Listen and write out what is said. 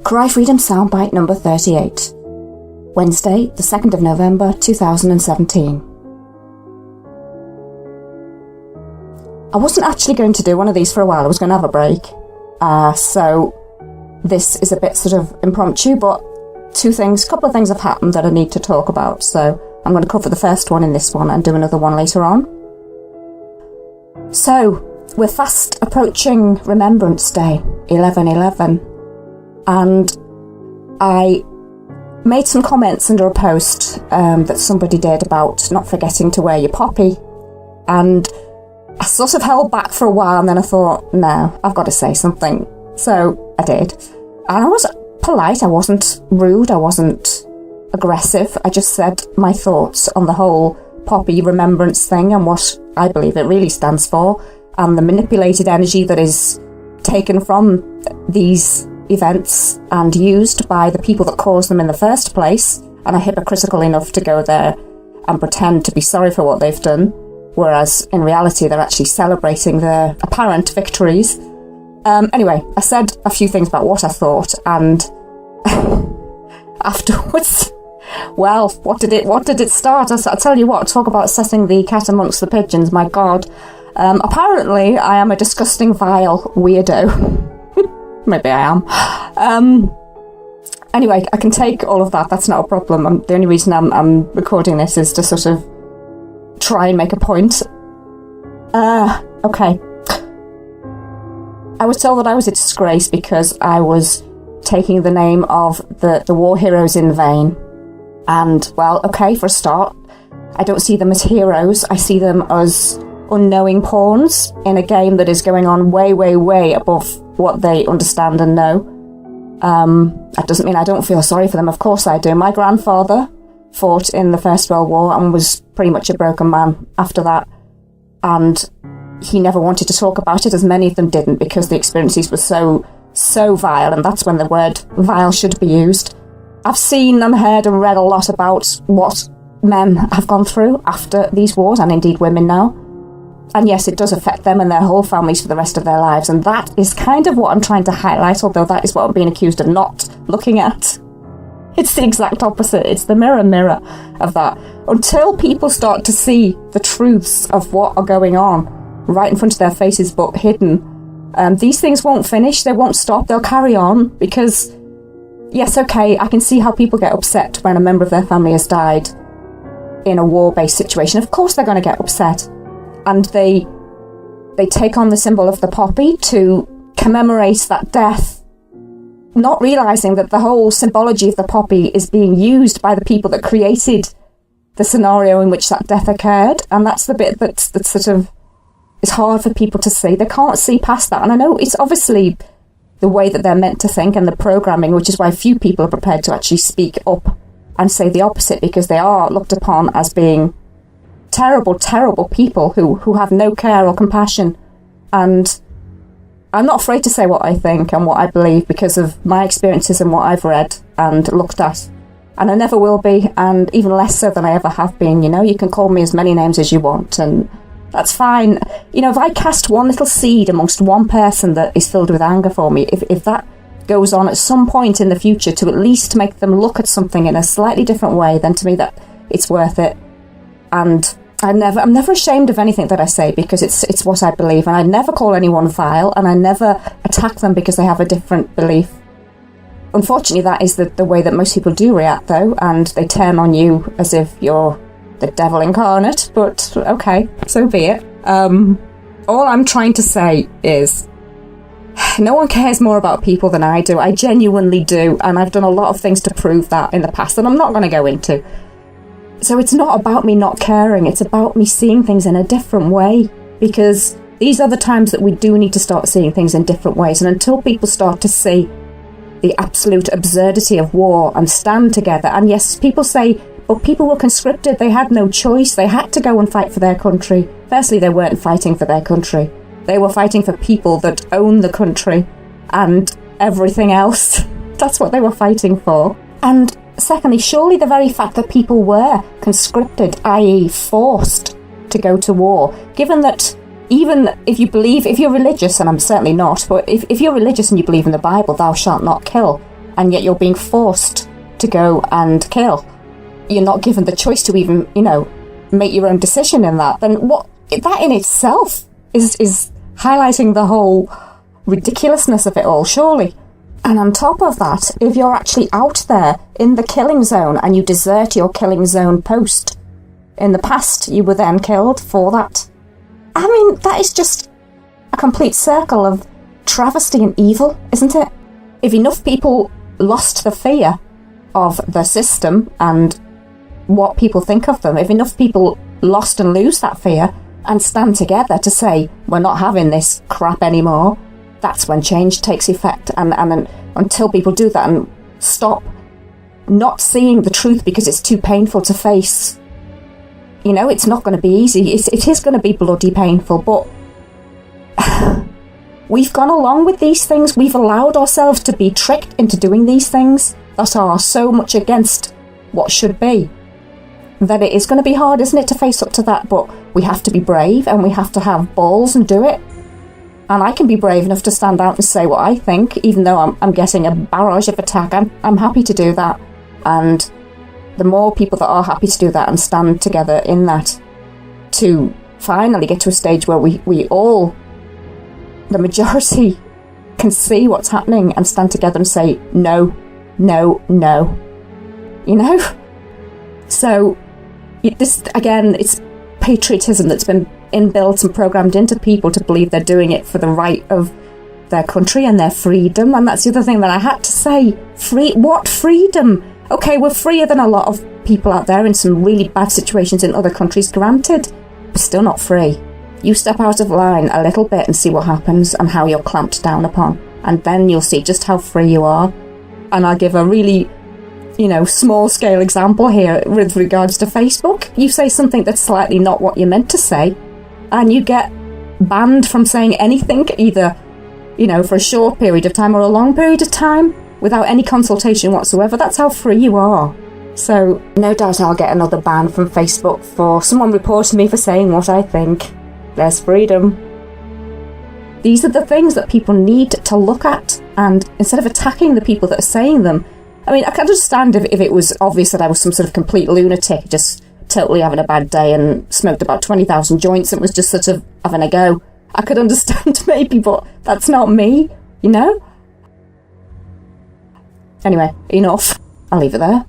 Cry Freedom Soundbite number 38. Wednesday, the 2nd of November, 2017. I wasn't actually going to do one of these for a while. I was going to have a break. So this is a bit sort of impromptu, but couple of things have happened that I need to talk about. So I'm going to cover the first one in this one and do another one later on. So we're fast approaching Remembrance Day, 11/11. And I made some comments under a post that somebody did about not forgetting to wear your poppy. And I sort of held back for a while, and then I thought, no, I've got to say something. So I did. And I was polite, I wasn't rude, I wasn't aggressive. I just said my thoughts on the whole poppy remembrance thing and what I believe it really stands for, and the manipulated energy that is taken from these events and used by the people that caused them in the first place, and are hypocritical enough to go there and pretend to be sorry for what they've done, whereas in reality they're actually celebrating their apparent victories. Anyway, I said a few things about what I thought, and afterwards, well, what did it start? I'll tell you what, talk about setting the cat amongst the pigeons, my God. Apparently I am a disgusting, vile weirdo. Maybe I am. Anyway, I can take all of that. That's not a problem. The only reason I'm recording this is to sort of try and make a point. Okay. I was told that I was a disgrace because I was taking the name of the war heroes in vain. And, well, okay, for a start, I don't see them as heroes. I see them as unknowing pawns in a game that is going on way, way, way above what they understand and know. That doesn't mean I don't feel sorry for them. Of course I do. My grandfather fought in the First World War and was pretty much a broken man after that. And he never wanted to talk about it, as many of them didn't, because the experiences were so vile, and that's when the word vile should be used. I've seen and heard and read a lot about what men have gone through after these wars, and indeed women now. And yes, it does affect them and their whole families for the rest of their lives. And that is kind of what I'm trying to highlight, although that is what I'm being accused of not looking at. It's the exact opposite. It's the mirror of that. Until people start to see the truths of what are going on right in front of their faces but hidden, these things won't finish. They won't stop. They'll carry on because, yes, okay, I can see how people get upset when a member of their family has died in a war-based situation. Of course they're going to get upset. And they take on the symbol of the poppy to commemorate that death, not realising that the whole symbology of the poppy is being used by the people that created the scenario in which that death occurred. And that's the bit that's sort of is hard for people to see. They can't see past that. And I know it's obviously the way that they're meant to think and the programming, which is why few people are prepared to actually speak up and say the opposite, because they are looked upon as being terrible, terrible people who have no care or compassion. And I'm not afraid to say what I think and what I believe because of my experiences and what I've read and looked at. And I never will be, and even less so than I ever have been. You know, you can call me as many names as you want, and that's fine. You know, if I cast one little seed amongst one person that is filled with anger for me, if that goes on at some point in the future to at least make them look at something in a slightly different way, then to me that it's worth it. And I'm never ashamed of anything that I say because it's what I believe, and I never call anyone vile, and I never attack them because they have a different belief. Unfortunately, that is the way that most people do react, though, and they turn on you as if you're the devil incarnate, but okay, so be it. All I'm trying to say is no one cares more about people than I do. I genuinely do, and I've done a lot of things to prove that in the past, and I'm not going to go into. So it's not about me not caring, it's about me seeing things in a different way, because these are the times that we do need to start seeing things in different ways. And until people start to see the absolute absurdity of war and stand together, and yes, people say, but people were conscripted, they had no choice, they had to go and fight for their country. Firstly, they weren't fighting for their country, they were fighting for people that own the country and everything else. That's what they were fighting for. And secondly, surely the very fact that people were conscripted, i.e. forced to go to war, given that even if you're religious, and I'm certainly not, but if you're religious and you believe in the Bible, thou shalt not kill, and yet you're being forced to go and kill. You're not given the choice to even, make your own decision in that. Then what? That in itself is highlighting the whole ridiculousness of it all, surely. And on top of that, if you're actually out there in the killing zone and you desert your killing zone post, in the past you were then killed for that. I mean, that is just a complete circle of travesty and evil, isn't it? If enough people lost the fear of the system and what people think of them, if enough people lost and lose that fear and stand together to say, we're not having this crap anymore, that's when change takes effect. And until people do that and stop not seeing the truth because it's too painful to face, it's not going to be easy. It is going to be bloody painful, but we've gone along with these things. We've allowed ourselves to be tricked into doing these things that are so much against what should be, that it is going to be hard, isn't it, to face up to that, but we have to be brave and we have to have balls and do it. And I can be brave enough to stand out and say what I think, even though I'm getting a barrage of attack. I'm happy to do that. And the more people that are happy to do that and stand together in that, to finally get to a stage where we all, the majority, can see what's happening and stand together and say, no, no, no. So, this, again, it's patriotism that's been inbuilt and programmed into people to believe they're doing it for the right of their country and their freedom. And that's the other thing that I had to say. What freedom? Okay, we're freer than a lot of people out there in some really bad situations in other countries, granted, but still not free. You step out of line a little bit and see what happens and how you're clamped down upon, and then you'll see just how free you are. And I'll give a really, small scale example here with regards to Facebook. You say something that's slightly not what you're meant to say, and you get banned from saying anything, either, for a short period of time or a long period of time, without any consultation whatsoever. That's how free you are. So, no doubt I'll get another ban from Facebook for someone reporting me for saying what I think. There's freedom. These are the things that people need to look at, and instead of attacking the people that are saying them, I mean, I can understand if it was obvious that I was some sort of complete lunatic, just totally having a bad day and smoked about 20,000 joints and was just sort of having a go. I could understand maybe, but that's not me, Anyway, enough. I'll leave it there.